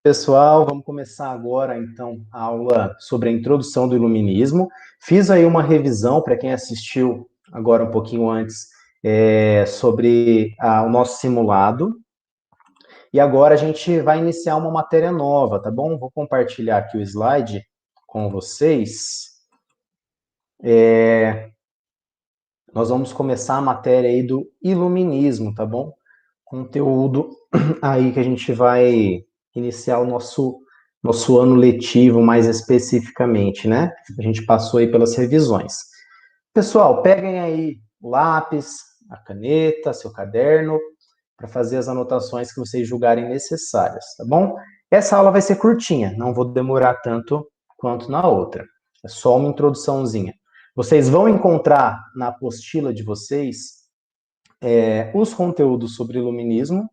Pessoal, vamos começar agora, então, a aula sobre a introdução do iluminismo. Fiz aí uma revisão para quem assistiu agora um pouquinho antes sobre o nosso simulado. E agora a gente vai iniciar uma matéria nova, tá bom? Vou compartilhar aqui o slide com vocês. Nós vamos começar a matéria aí do iluminismo, tá bom? Conteúdo aí que a gente vai iniciar o nosso ano letivo mais especificamente, né? A gente passou aí pelas revisões. Pessoal, peguem aí o lápis, a caneta, seu caderno, para fazer as anotações que vocês julgarem necessárias, tá bom? Essa aula vai ser curtinha, não vou demorar tanto quanto na outra. É só uma introduçãozinha. Vocês vão encontrar na apostila de vocês os conteúdos sobre iluminismo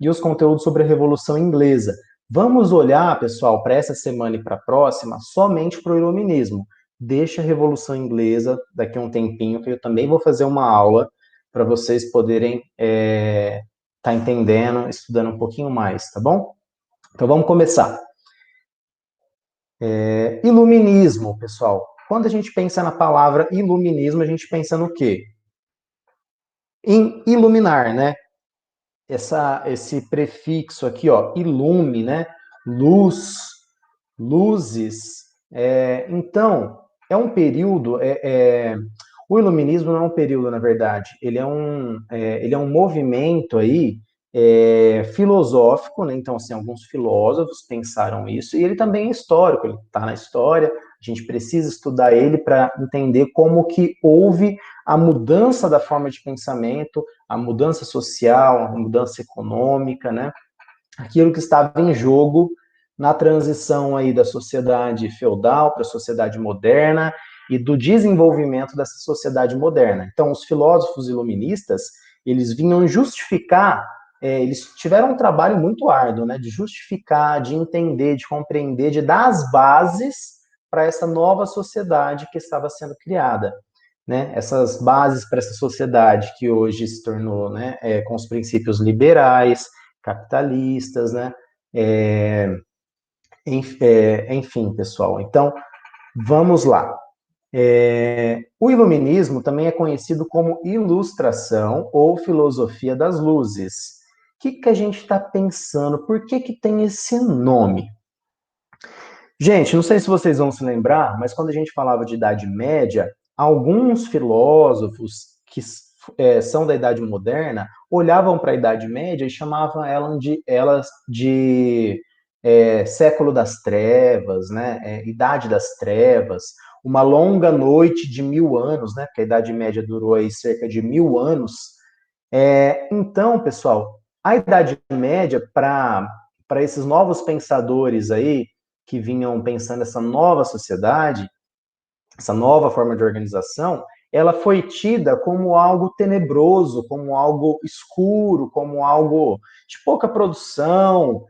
e os conteúdos sobre a Revolução Inglesa. Vamos olhar, pessoal, para essa semana e para a próxima, somente para o iluminismo. Deixa a Revolução Inglesa daqui a um tempinho, que eu também vou fazer uma aula para vocês poderem tá entendendo, estudando um pouquinho mais, tá bom? Então vamos começar. Iluminismo, pessoal. Quando a gente pensa na palavra iluminismo, a gente pensa no quê? Em iluminar, né? Esse prefixo aqui, ó, ilume, né? Luz, luzes. Então, é um período. O iluminismo não é um período, na verdade. Ele é um movimento aí filosófico, né? Então, assim, alguns filósofos pensaram isso, e ele também é histórico, ele está na história, a gente precisa estudar ele para entender como que houve a mudança da forma de pensamento, a mudança social, a mudança econômica, né? Aquilo que estava em jogo na transição aí da sociedade feudal para a sociedade moderna e do desenvolvimento dessa sociedade moderna. Então, os filósofos iluministas, eles vinham justificar, eles tiveram um trabalho muito árduo, né, de justificar, de entender, de compreender, de dar as bases para essa nova sociedade que estava sendo criada. Né, essas bases para essa sociedade que hoje se tornou, né, com os princípios liberais, capitalistas, né, enfim, pessoal. Então, vamos lá. O iluminismo também é conhecido como ilustração ou filosofia das luzes. O que a gente está pensando? Por que tem esse nome? Gente, não sei se vocês vão se lembrar, mas quando a gente falava de Idade Média, alguns filósofos que são da Idade Moderna olhavam para a Idade Média e chamavam elas de século das trevas, né? Idade das trevas, uma longa noite de 1000 anos, né? Porque a Idade Média durou aí cerca de 1000 anos. Então, pessoal, a Idade Média, para esses novos pensadores aí, que vinham pensando essa nova sociedade, essa nova forma de organização, ela foi tida como algo tenebroso, como algo escuro, como algo de pouca produção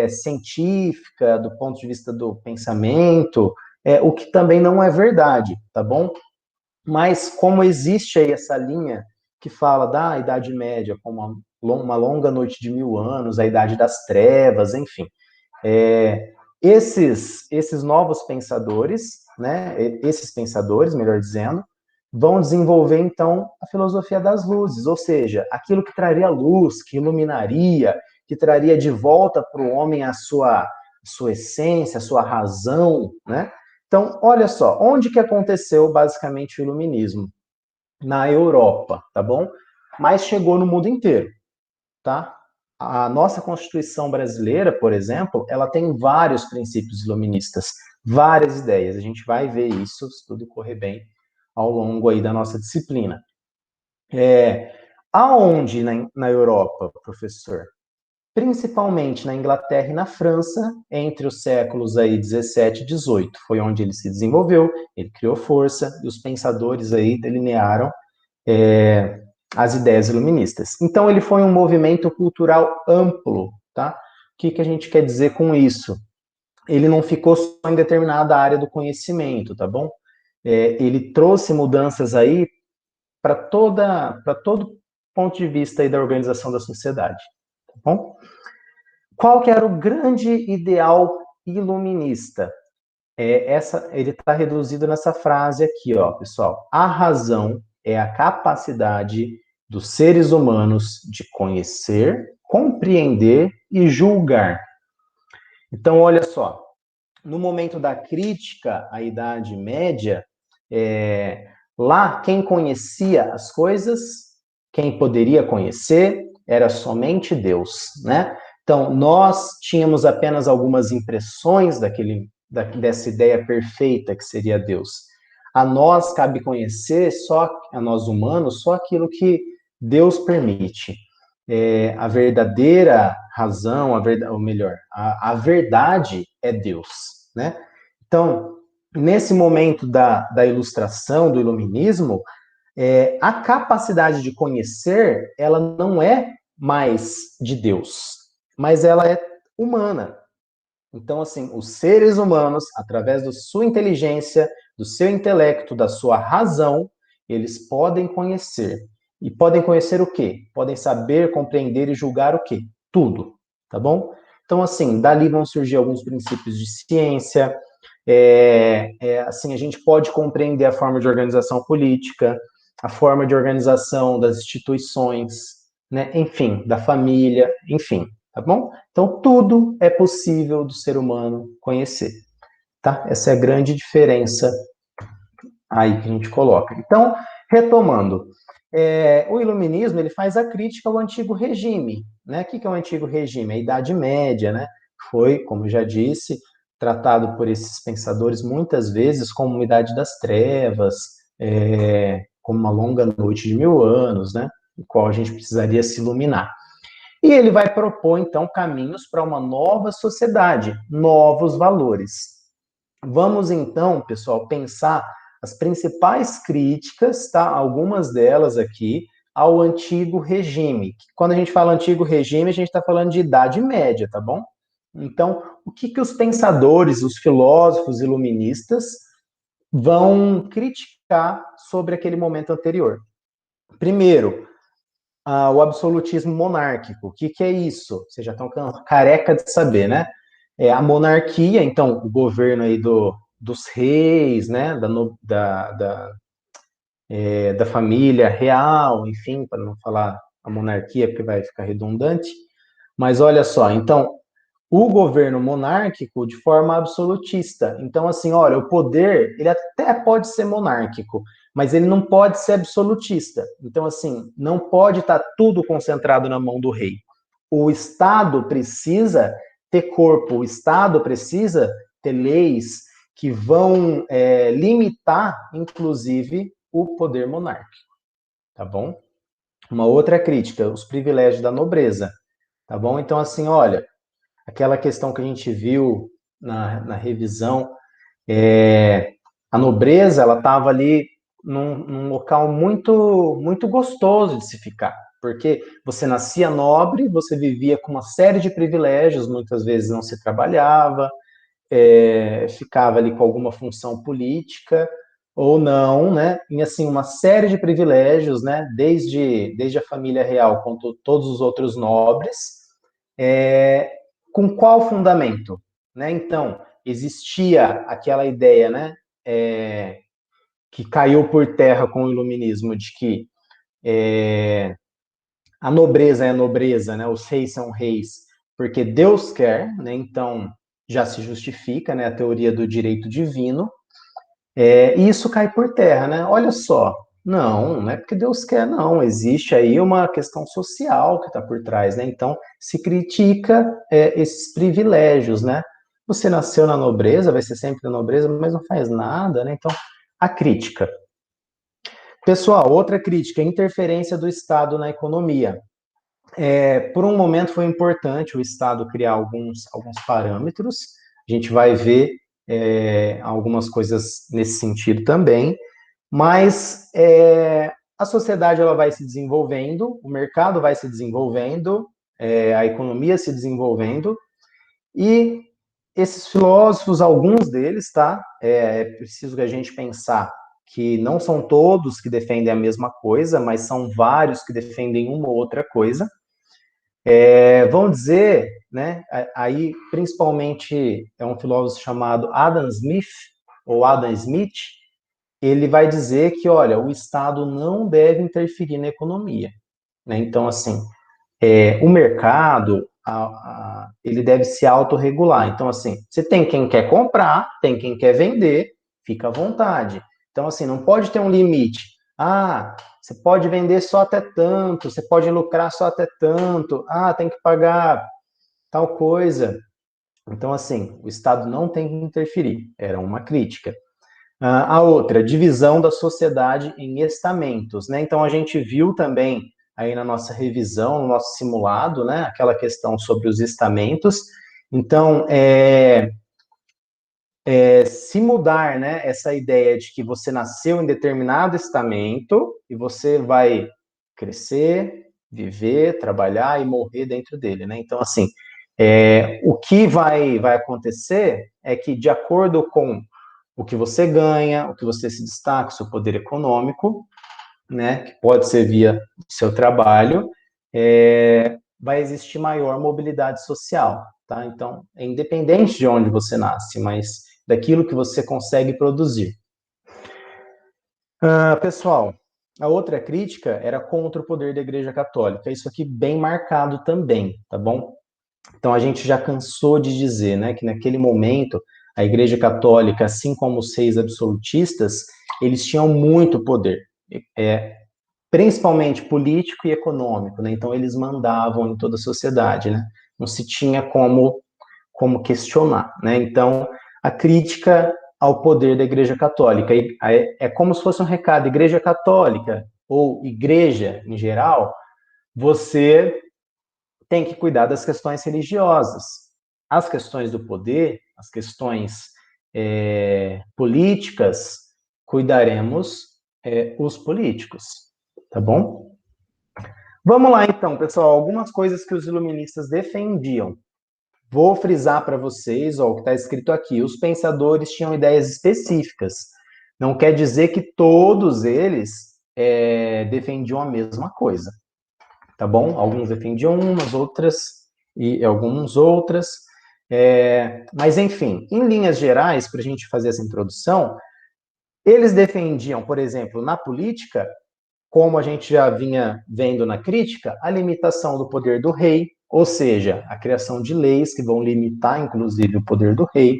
científica, do ponto de vista do pensamento, o que também não é verdade, tá bom? Mas como existe aí essa linha que fala da Idade Média como uma longa noite de 1000 anos, a Idade das Trevas, enfim, esses novos pensadores, né, esses pensadores, melhor dizendo, vão desenvolver, então, a filosofia das luzes, ou seja, aquilo que traria luz, que iluminaria, que traria de volta para o homem a sua essência, a sua razão, né? Então, olha só, onde que aconteceu basicamente o iluminismo? Na Europa, tá bom? Mas chegou no mundo inteiro, tá? A nossa Constituição brasileira, por exemplo, ela tem vários princípios iluministas, várias ideias. A gente vai ver isso, se tudo correr bem, ao longo aí da nossa disciplina. Aonde na Europa, professor? Principalmente na Inglaterra e na França, entre os séculos aí 17 e 18. Foi onde ele se desenvolveu, ele criou força, e os pensadores aí delinearam as ideias iluministas. Então, ele foi um movimento cultural amplo, tá? O que a gente quer dizer com isso? Ele não ficou só em determinada área do conhecimento, tá bom? Ele trouxe mudanças aí para todo ponto de vista aí da organização da sociedade, tá bom? qual que era o grande ideal iluminista? Ele está reduzido nessa frase aqui, ó, pessoal. A razão é a capacidade dos seres humanos de conhecer, compreender e julgar. Então, olha só, no momento da crítica à Idade Média, lá quem conhecia as coisas, quem poderia conhecer, era somente Deus, né? Então, nós tínhamos apenas algumas impressões dessa ideia perfeita que seria Deus. A nós cabe conhecer, a nós humanos, só aquilo que Deus permite. A verdadeira razão, ou melhor, a verdade é Deus, né? Então, nesse momento da ilustração, do iluminismo, a capacidade de conhecer, ela não é mais de Deus, mas ela é humana. Então, assim, os seres humanos, através da sua inteligência, do seu intelecto, da sua razão, eles podem conhecer. E podem conhecer o quê? Podem saber, compreender e julgar o quê? Tudo, tá bom? Então, assim, dali vão surgir alguns princípios de ciência, assim, a gente pode compreender a forma de organização política, a forma de organização das instituições, né? Enfim, da família, enfim, tá bom? Então, tudo é possível do ser humano conhecer, tá? Essa é a grande diferença aí que a gente coloca. Então, retomando, o iluminismo, ele faz a crítica ao antigo regime, né? O que é o antigo regime? A Idade Média, né? Foi, como eu já disse, tratado por esses pensadores muitas vezes como uma idade das trevas, como uma longa noite de 1000 anos, né? Em qual a gente precisaria se iluminar. E ele vai propor, então, caminhos para uma nova sociedade, novos valores. Vamos, então, pessoal, pensar as principais críticas, tá? Algumas delas aqui, ao antigo regime. Quando a gente fala antigo regime, a gente está falando de Idade Média, tá bom? Então, o que os pensadores, os filósofos iluministas vão criticar sobre aquele momento anterior? Primeiro, o absolutismo monárquico. O que é isso? Vocês já estão careca de saber, né? A monarquia, então, o governo aí dos reis, né? Da família real, enfim, para não falar a monarquia, porque vai ficar redundante. Mas olha só, então, o governo monárquico de forma absolutista. Então, assim, olha, o poder, ele até pode ser monárquico, mas ele não pode ser absolutista. Então, assim, não pode estar tudo concentrado na mão do rei. O Estado precisa ter corpo, o Estado precisa ter leis que vão limitar, inclusive, o poder monárquico, tá bom? Uma outra crítica, os privilégios da nobreza, tá bom? Então, assim, olha, aquela questão que a gente viu na revisão, a nobreza, ela estava ali num local muito, muito gostoso de se ficar, porque você nascia nobre, você vivia com uma série de privilégios, muitas vezes não se trabalhava, ficava ali com alguma função política, ou não, né? E assim, uma série de privilégios, né? Desde a família real quanto todos os outros nobres, com qual fundamento? Né? Então, existia aquela ideia, né, que caiu por terra com o iluminismo, de que a nobreza é nobreza, né, os reis são reis, porque Deus quer, né, então já se justifica, né, a teoria do direito divino, e isso cai por terra, né? Olha só, não é porque Deus quer, não. Existe aí uma questão social que está por trás, né? Então, se critica esses privilégios, né? Você nasceu na nobreza, vai ser sempre na nobreza, mas não faz nada, né? Então, a crítica. Pessoal, outra crítica, a interferência do Estado na economia. Por um momento foi importante o Estado criar alguns parâmetros, a gente vai ver algumas coisas nesse sentido também, mas a sociedade ela vai se desenvolvendo, o mercado vai se desenvolvendo, a economia se desenvolvendo, e esses filósofos, alguns deles, tá? É preciso que a gente pensar que não são todos que defendem a mesma coisa, mas são vários que defendem uma ou outra coisa. Vão dizer, né? Aí, principalmente, é um filósofo chamado Adam Smith, ou Adam Smith, ele vai dizer que, olha, o Estado não deve interferir na economia, né? Então, assim, o mercado, ele deve se autorregular. Então, assim, você tem quem quer comprar, tem quem quer vender, fica à vontade. Então, assim, não pode ter um limite. Ah, você pode vender só até tanto, você pode lucrar só até tanto, tem que pagar tal coisa. Então, assim, o Estado não tem que interferir. Era uma crítica. A outra, divisão da sociedade em estamentos, né? Então, a gente viu também aí na nossa revisão, no nosso simulado, né? Aquela questão sobre os estamentos. Então, se mudar, né? Essa ideia de que você nasceu em determinado estamento e você vai crescer, viver, trabalhar e morrer dentro dele, né? Então, assim, o que vai acontecer é que, de acordo com o que você ganha, o que você se destaca, o seu poder econômico, né, que pode ser via seu trabalho, vai existir maior mobilidade social, tá? Então, é independente de onde você nasce, mas daquilo que você consegue produzir. Pessoal, a outra crítica era contra o poder da Igreja Católica. Isso aqui bem marcado também, tá bom? Então, a gente já cansou de dizer, né, que naquele momento a Igreja Católica, assim como os reis absolutistas, eles tinham muito poder, principalmente político e econômico, né? Então, eles mandavam em toda a sociedade, né? Não se tinha como questionar, né? Então, a crítica ao poder da Igreja Católica é como se fosse um recado: Igreja Católica ou Igreja em geral, você tem que cuidar das questões religiosas. As questões do poder, as questões políticas, cuidaremos os políticos, tá bom? Vamos lá então, pessoal, algumas coisas que os iluministas defendiam. Vou frisar para vocês, ó, o que está escrito aqui. Os pensadores tinham ideias específicas. Não quer dizer que todos eles defendiam a mesma coisa, tá bom? Alguns defendiam umas, outras e alguns outras. Mas, enfim, em linhas gerais, para a gente fazer essa introdução, eles defendiam, por exemplo, na política, como a gente já vinha vendo na crítica, a limitação do poder do rei, ou seja, a criação de leis que vão limitar, inclusive, o poder do rei.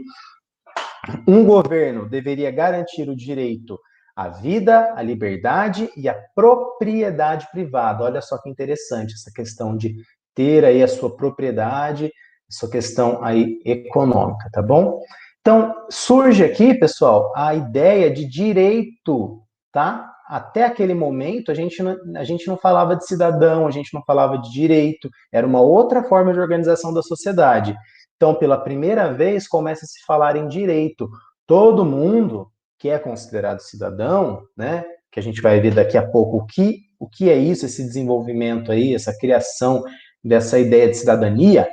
Um governo deveria garantir o direito à vida, à liberdade e à propriedade privada. Olha só que interessante essa questão de ter aí a sua propriedade, a sua questão aí econômica, tá bom? Então, surge aqui, pessoal, a ideia de direito, tá? Até aquele momento, a gente não falava de cidadão, a gente não falava de direito, era uma outra forma de organização da sociedade. Então, pela primeira vez, começa a se falar em direito. Todo mundo que é considerado cidadão, né, que a gente vai ver daqui a pouco o que é isso, esse desenvolvimento aí, essa criação dessa ideia de cidadania,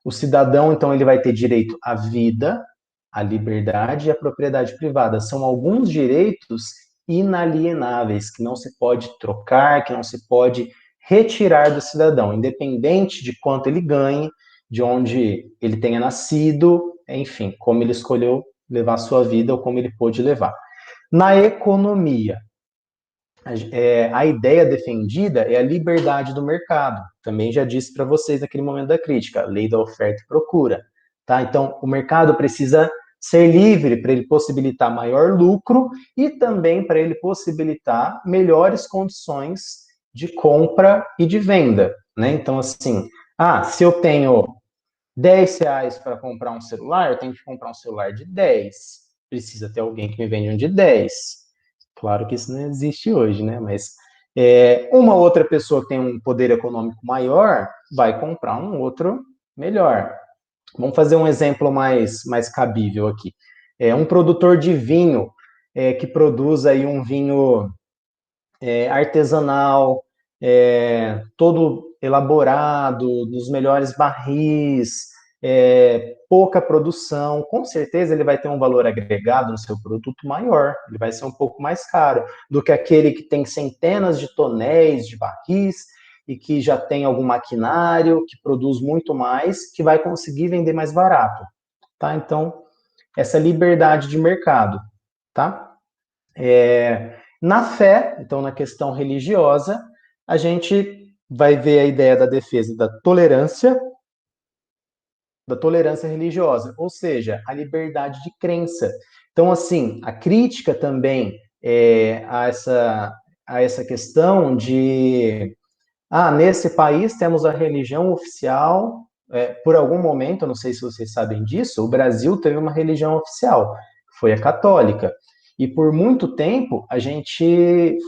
o cidadão, então, ele vai ter direito à vida, à liberdade e à propriedade privada. São alguns direitos inalienáveis, que não se pode trocar, que não se pode retirar do cidadão, independente de quanto ele ganhe, de onde ele tenha nascido, enfim, como ele escolheu levar a sua vida ou como ele pôde levar. Na economia, a ideia defendida é a liberdade do mercado. Também já disse para vocês naquele momento da crítica, a lei da oferta e procura. Tá? Então, o mercado precisa ser livre para ele possibilitar maior lucro e também para ele possibilitar melhores condições de compra e de venda. Né? Então, assim, se eu tenho R$ 10 para comprar um celular, eu tenho que comprar um celular de 10. Precisa ter alguém que me vende um de 10. Claro que isso não existe hoje, né? Mas uma outra pessoa que tem um poder econômico maior vai comprar um outro melhor. Vamos fazer um exemplo mais cabível aqui. Um produtor de vinho que produz aí um vinho artesanal, todo elaborado, nos melhores barris, pouca produção, com certeza ele vai ter um valor agregado no seu produto maior, ele vai ser um pouco mais caro do que aquele que tem centenas de tonéis de barris e que já tem algum maquinário, que produz muito mais, que vai conseguir vender mais barato, tá? Então, essa liberdade de mercado, tá? Na fé, então na questão religiosa, a gente vai ver a ideia da defesa da tolerância religiosa, ou seja, a liberdade de crença. Então, assim, a crítica também a essa questão de nesse país temos a religião oficial. Por algum momento, eu não sei se vocês sabem disso, o Brasil teve uma religião oficial, que foi a católica. E por muito tempo, a gente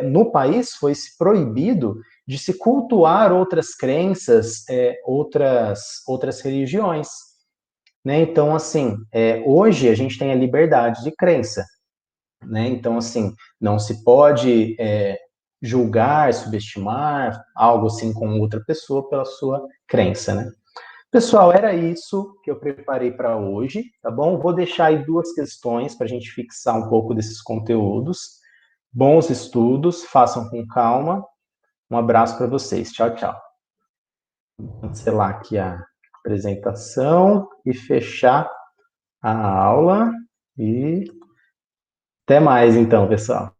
no país foi se proibido de se cultuar outras crenças, outras religiões. Né? Então, assim, hoje a gente tem a liberdade de crença. Né? Então, assim, não se pode julgar, subestimar algo assim com outra pessoa pela sua crença, né? Pessoal, era isso que eu preparei para hoje, tá bom? Vou deixar aí duas questões para a gente fixar um pouco desses conteúdos. Bons estudos, façam com calma. Um abraço para vocês. Tchau, tchau. Vou cancelar aqui a apresentação e fechar a aula. E até mais, então, pessoal.